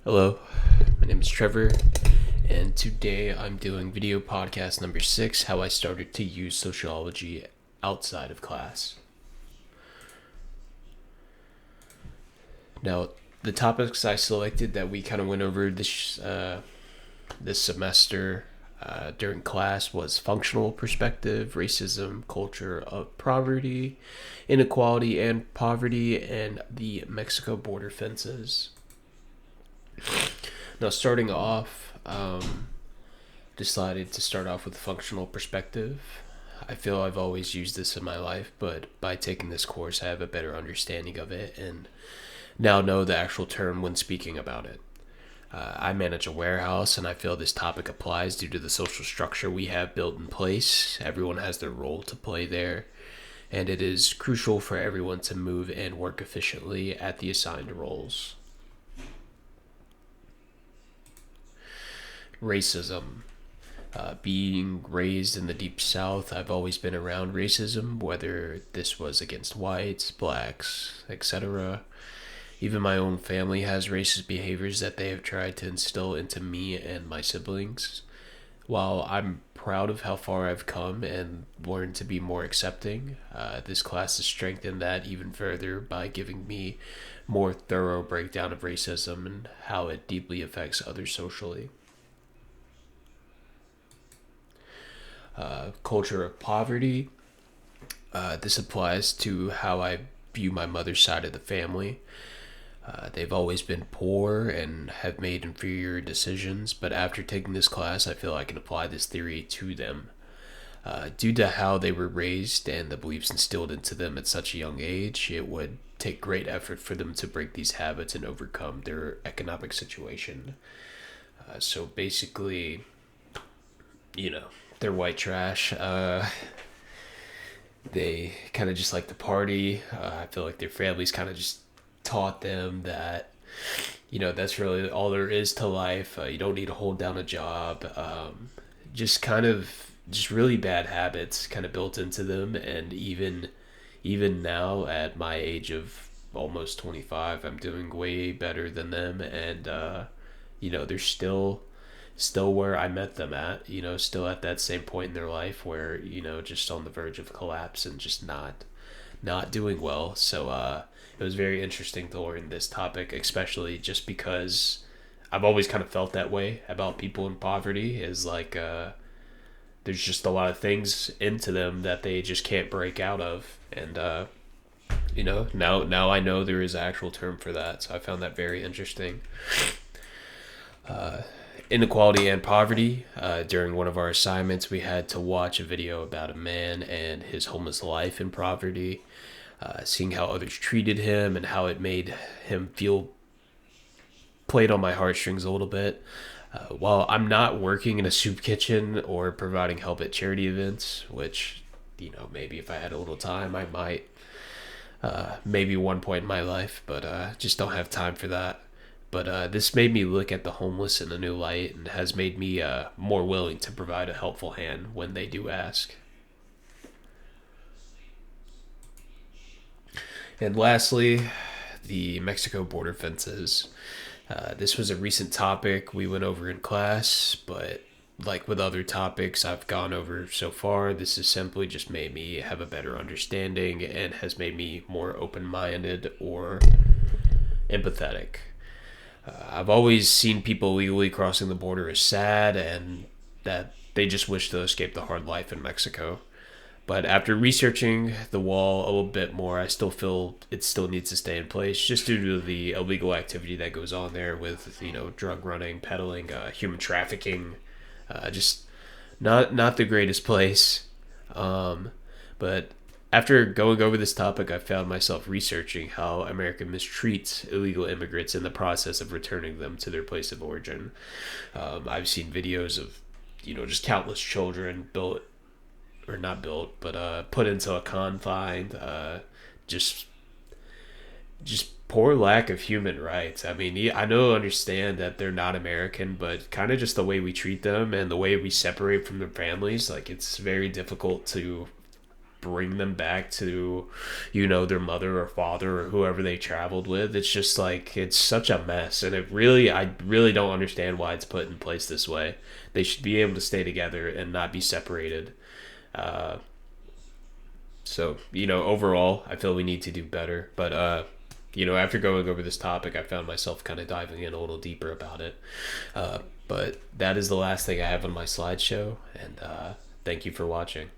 Hello, my name is Trevor, and today I'm doing video podcast number 6, how I started to use sociology outside of class. Now, the topics I selected that we kind of went over this semester during class was functional perspective, racism, culture of poverty, inequality and poverty, and the Mexico border fences. Now, starting off, decided to start off with a functional perspective. I feel I've always used this in my life, but by taking this course, I have a better understanding of it and now know the actual term when speaking about it. I manage a warehouse, and I feel this topic applies due to the social structure we have built in place. Everyone has their role to play there, and it is crucial for everyone to move and work efficiently at the assigned roles. Racism. Being raised in the deep south, I've always been around racism, whether this was against whites, blacks, etc. Even my own family has racist behaviors that they have tried to instill into me and my siblings. While I'm proud of how far I've come and learned to be more accepting, this class has strengthened that even further by giving me more thorough breakdown of racism and how it deeply affects others socially. Culture of poverty. This applies to how I view my mother's side of the family. They've always been poor and have made inferior decisions, but after taking this class, I feel I can apply this theory to them. Due to how they were raised and the beliefs instilled into them at such a young age, it would take great effort for them to break these habits and overcome their economic situation. So basically, you know, they're white trash. They kind of just like to party. I feel like their families kind of just taught them that, that's really all there is to life. You don't need to hold down a job. Just really bad habits kind of built into them. And even now at my age of almost 25, I'm doing way better than them. And, they're still where I met them at, still at that same point in their life where, just on the verge of collapse and just not doing well. So it was very interesting to learn this topic, especially just because I've always kind of felt that way about people in poverty is like there's just a lot of things into them that they just can't break out of. And now I know there is an actual term for that, so I found that very interesting. Inequality and poverty. During one of our assignments, we had to watch a video about a man and his homeless life in poverty, seeing how others treated him and how it made him feel played on my heartstrings a little bit. While I'm not working in a soup kitchen or providing help at charity events, which, maybe if I had a little time, I might, maybe one point in my life, but just don't have time for that. But this made me look at the homeless in a new light and has made me more willing to provide a helpful hand when they do ask. And lastly, the Mexico border fences. This was a recent topic we went over in class, but like with other topics I've gone over so far, this has simply just made me have a better understanding and has made me more open minded or empathetic. I've always seen people illegally crossing the border as sad and that they just wish to escape the hard life in Mexico. But after researching the wall a little bit more, I still feel it still needs to stay in place just due to the illegal activity that goes on there with, drug running, peddling, human trafficking. Just not the greatest place. But after going over this topic, I found myself researching how America mistreats illegal immigrants in the process of returning them to their place of origin. I've seen videos of, just countless children built, or not built, but put into a confine. Just poor lack of human rights. I mean, understand that they're not American, but kind of just the way we treat them and the way we separate from their families, like it's very difficult to bring them back to, their mother or father or whoever they traveled with. It's just like, it's such a mess. And I really don't understand why it's put in place this way. They should be able to stay together and not be separated. Uh, so, overall, I feel we need to do better. But, after going over this topic, I found myself kind of diving in a little deeper about it. But that is the last thing I have on my slideshow. And thank you for watching.